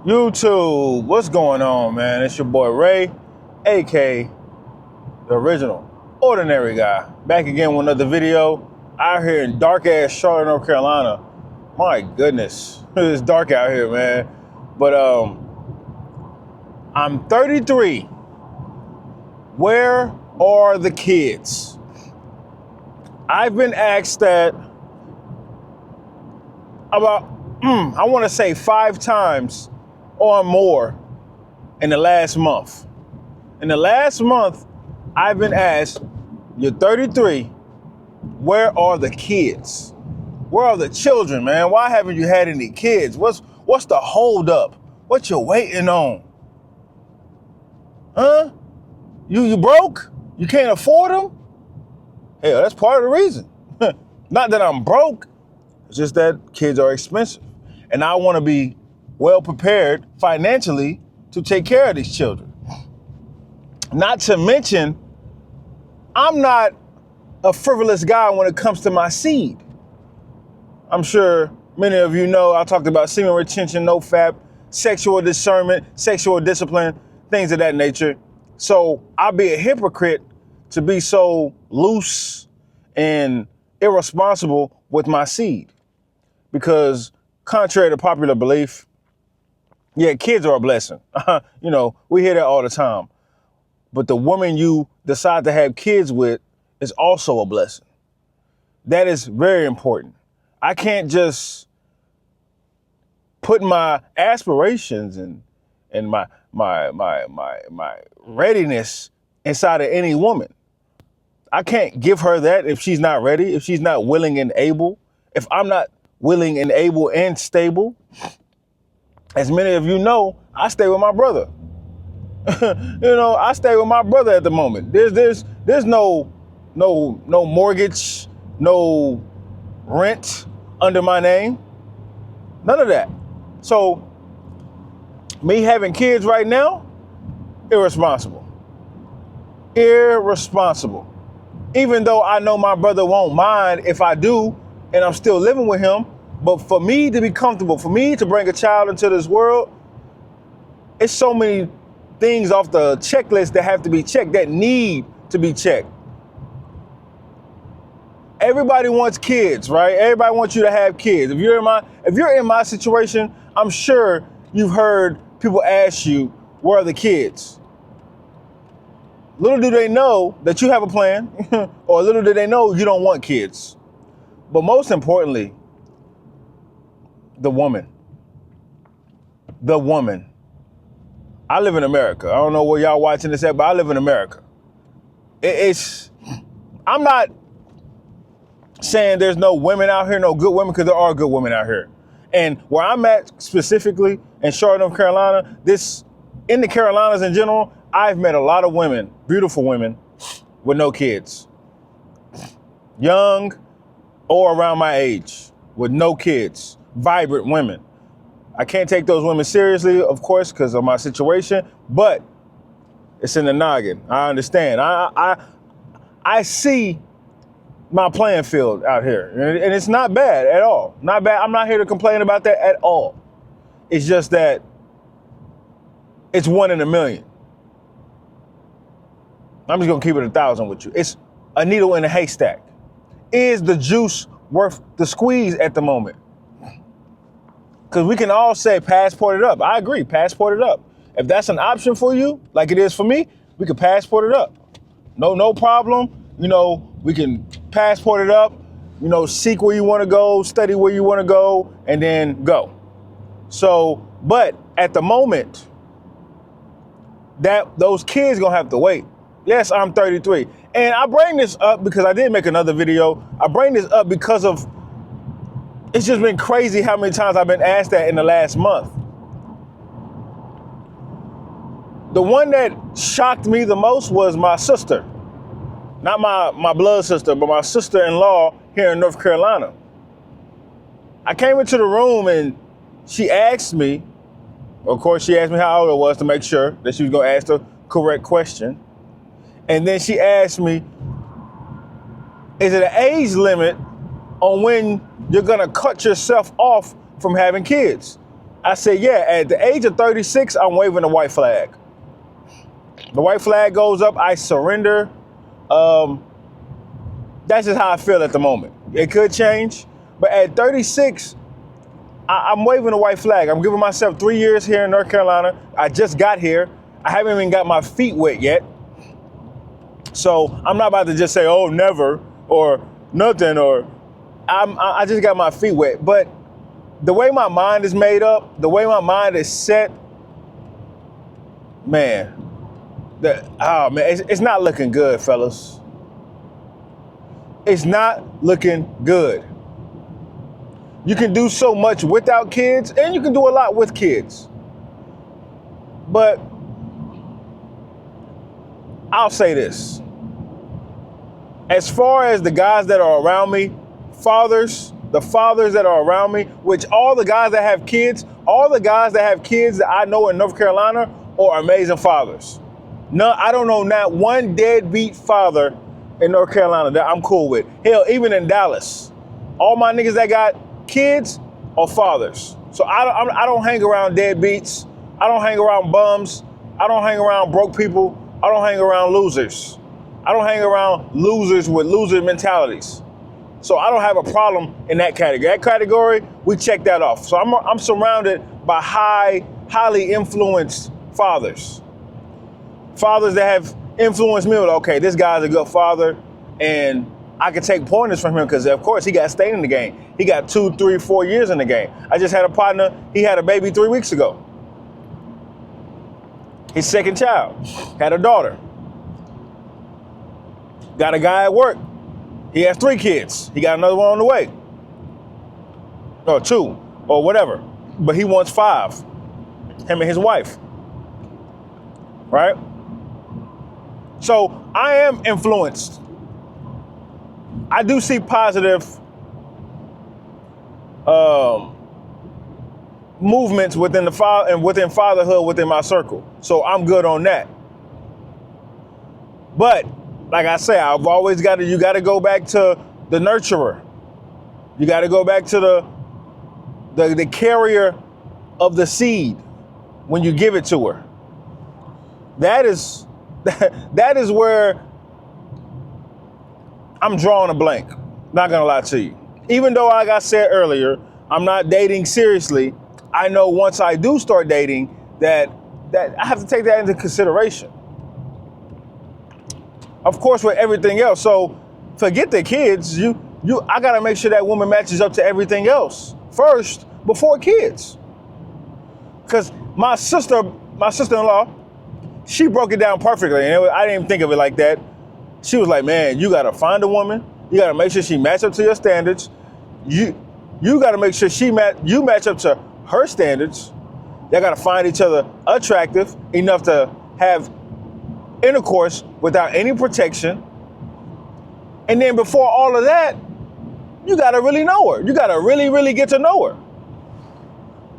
YouTube, what's going on, man? It's your boy Ray, aka the original ordinary guy, back again with another video out here in dark ass Charlotte, North Carolina. My goodness, it's dark out here, man. But I'm 33. Where are the kids? I've been asked that about, I want to say 5 times or more in the last month. In the last month, I've been asked, you're 33, where are the kids? Where are the children, man? Why haven't you had any kids? What's the hold up? What you waiting on? Huh? You broke? You can't afford them? Hell, that's part of the reason. Not that I'm broke, it's just that kids are expensive. And I want to be well prepared financially to take care of these children. Not to mention, I'm not a frivolous guy when it comes to my seed. I'm sure many of you know I talked about semen retention, NoFap, sexual discernment, sexual discipline, things of that nature. So I'll be a hypocrite to be so loose and irresponsible with my seed. Because contrary to popular belief, yeah, kids are a blessing. We hear that all the time. But the woman you decide to have kids with is also a blessing. That is very important. I can't just put my aspirations and my readiness inside of any woman. I can't give her that if she's not ready, if she's not willing and able, if I'm not willing and able and stable. As many of you know, I stay with my brother. I stay with my brother at the moment. There's no mortgage, no rent under my name. None of that. So me having kids right now, irresponsible. Irresponsible. Even though I know my brother won't mind if I do and I'm still living with him, but for me to be comfortable, for me to bring a child into this world, it's so many things off the checklist that have to be checked, that need to be checked. Everybody wants kids, right? Everybody wants you to have kids. If you're in my situation, I'm sure you've heard people ask you, where are the kids? Little do they know that you have a plan, or little do they know you don't want kids. But most importantly, the woman. The woman. I live in America. I don't know where y'all watching this at, but I live in America. I'm not saying there's no women out here, no good women, because there are good women out here. And where I'm at specifically in Charlotte, North Carolina, in the Carolinas in general, I've met a lot of women, beautiful women, with no kids. Young or around my age, with no kids. Vibrant women. I can't take those women seriously, of course, because of my situation, but it's in the noggin. I understand. I see my playing field out here, and it's not bad at all. Not bad. I'm not here to complain about that at all. It's just that it's 1 in a million. I'm just gonna keep it 1,000 with you. It's a needle in a haystack. Is the juice worth the squeeze at the moment? Because we can all say passport it up. I agree, passport it up. If that's an option for you, like it is for me, we can passport it up. No problem. We can passport it up, seek where you want to go, study where you want to go, and then go. So, but at the moment, those kids gonna have to wait. Yes, I'm 33. And I bring this up because I did make another video. I bring this up because of, it's just been crazy how many times I've been asked that in the last month. The one that shocked me the most was my sister. Not my blood sister, but my sister-in-law here in North Carolina. I came into the room and she asked me, of course she asked me how old I was to make sure that she was gonna ask the correct question. And then she asked me, is it an age limit on when you're gonna cut yourself off from having kids? I said, yeah, at the age of 36, I'm waving the white flag. The white flag goes up, I surrender. That's just how I feel at the moment. It could change, but at 36, I'm waving the white flag. I'm giving myself 3 years here in North Carolina. I just got here. I haven't even got my feet wet yet. So I'm not about to just say, oh, never, or nothing, or I just got my feet wet. But the way my mind is made up, the way my mind is set, man, it's not looking good, fellas. It's not looking good. You can do so much without kids, and you can do a lot with kids. But I'll say this. As far as the guys that are around me, the fathers that are around me, which all the guys that have kids that I know in North Carolina are amazing fathers. No, I don't know not one deadbeat father in North Carolina that I'm cool with. Hell, even in Dallas, all my niggas that got kids are fathers. So I don't hang around deadbeats. I don't hang around bums. I don't hang around broke people. I don't hang around losers. I don't hang around losers with loser mentalities. So I don't have a problem in that category. That category, we check that off. So I'm surrounded by highly influenced fathers. Fathers that have influenced me with, okay, this guy's a good father, and I can take pointers from him because, of course, he got stayed in the game. He got 2, 3, 4 years in the game. I just had a partner, he had a baby 3 weeks ago. His second child, had a daughter. Got a guy at work. He has 3 kids. He got another one on the way. Or 2, or whatever. But he wants 5. Him and his wife. Right? So I am influenced. I do see positive movements within within fatherhood within my circle. So I'm good on that. But like I say, I've always you got to go back to the nurturer. You got to go back to the carrier of the seed when you give it to her. That is where I'm drawing a blank. Not gonna lie to you. Even though, like I said earlier, I'm not dating seriously, I know once I do start dating that I have to take that into consideration. Of course, with everything else. So forget the kids. I gotta make sure that woman matches up to everything else first before kids. Because my sister-in-law, she broke it down perfectly, and I didn't even think of it like that. She was like, man, you gotta find a woman. You gotta make sure she matches up to your standards. You gotta make sure you match up to her standards. Y'all gotta find each other attractive enough to have intercourse without any protection. And then before all of that, you gotta really know her. You gotta really, really get to know her.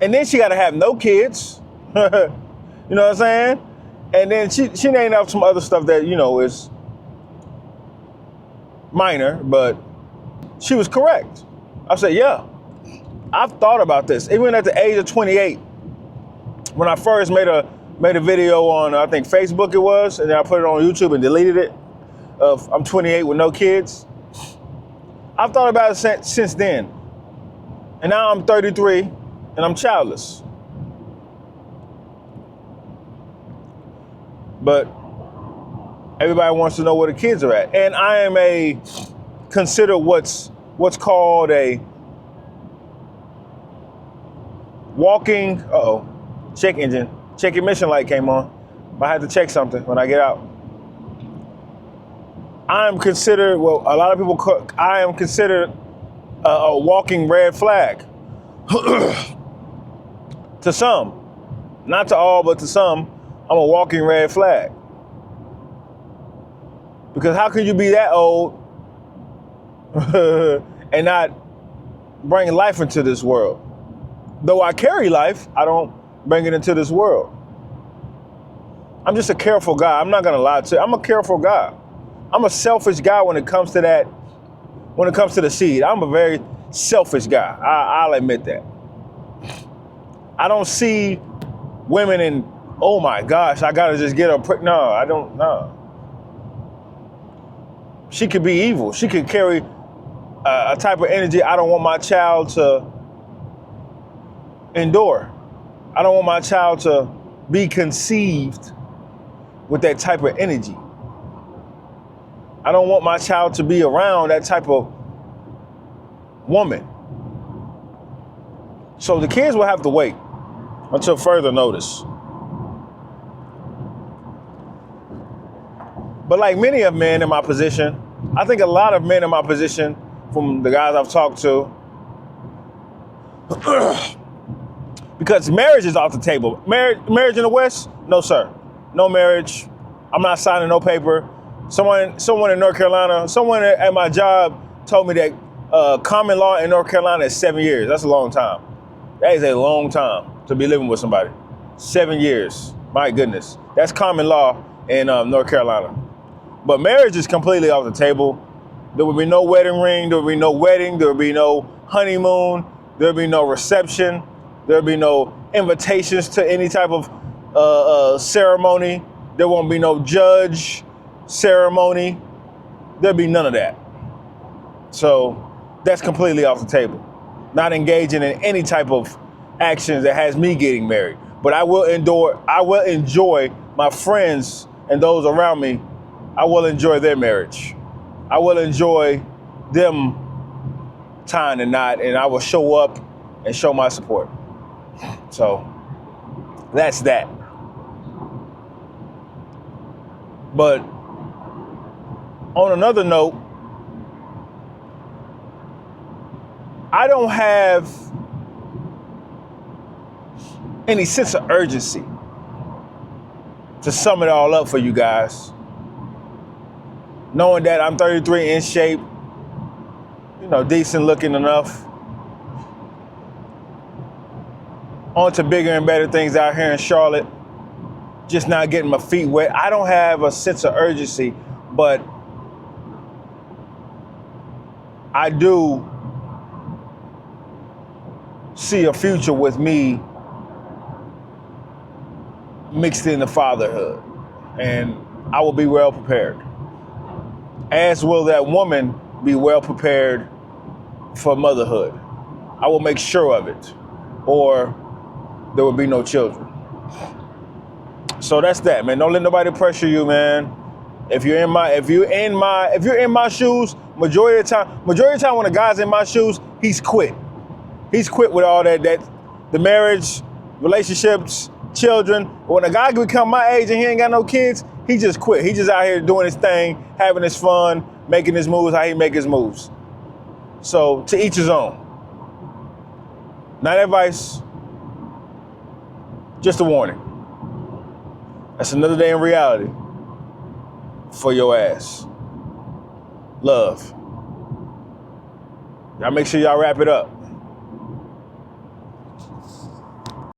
And then she gotta have no kids. You know what I'm saying? And then she named out some other stuff that, is minor, but she was correct. I said, yeah, I've thought about this. Even at the age of 28, when I first made a video on, I think Facebook it was, and then I put it on YouTube and deleted it, of I'm 28 with no kids. I've thought about it since then. And now I'm 33 and I'm childless. But everybody wants to know where the kids are at. And I am consider what's called a walking, check emission light came on. I had to check something when I get out. I am considered a walking red flag. To some. Not to all, but to some, I'm a walking red flag. Because how can you be that old and not bring life into this world? Though I carry life, I don't bring it into this world. I'm just a careful guy. I'm not gonna lie to you. I'm a careful guy. I'm a selfish guy when it comes to that. When it comes to the seed, I'm a very selfish guy. I'll admit that. I don't see women in, oh my gosh, I gotta just get her. No, I don't, no. She could be evil. She could carry a type of energy I don't want my child to endure. I don't want my child to be conceived with that type of energy. I don't want my child to be around that type of woman. So the kids will have to wait until further notice. But like many of men in my position, I think a lot of men in my position, from the guys I've talked to, because marriage is off the table. Marriage in the West? No, sir. No marriage. I'm not signing no paper. Someone in North Carolina, someone at my job told me that common law in North Carolina is 7 years. That's a long time. That is a long time to be living with somebody. 7 years. My goodness. That's common law in North Carolina. But marriage is completely off the table. There will be no wedding ring. There will be no wedding. There will be no honeymoon. There will be no reception. There will be no invitations to any type of ceremony. There won't be no judge ceremony. There'll be none of that. So that's completely off the table. Not engaging in any type of actions that has me getting married. But I will enjoy my friends and those around me. I will enjoy their marriage. I will enjoy them tying the knot, and I will show up and show my support. So that's that. But on another note, I don't have any sense of urgency to sum it all up for you guys. Knowing that I'm 33, in shape, decent looking enough. On to bigger and better things out here in Charlotte. Just not getting my feet wet. I don't have a sense of urgency, but I do see a future with me mixed into fatherhood, and I will be well prepared. As will that woman be well prepared for motherhood. I will make sure of it, or there will be no children. So that's that, man. Don't let nobody pressure you, man. If you're in my shoes, majority of the time when a guy's in my shoes, he's quit. He's quit with all that the marriage, relationships, children. When a guy become my age and he ain't got no kids, he just quit. He just out here doing his thing, having his fun, making his moves how he make his moves. So to each his own. Not advice, just a warning. That's another day in reality for your ass. Love. Y'all make sure y'all wrap it up.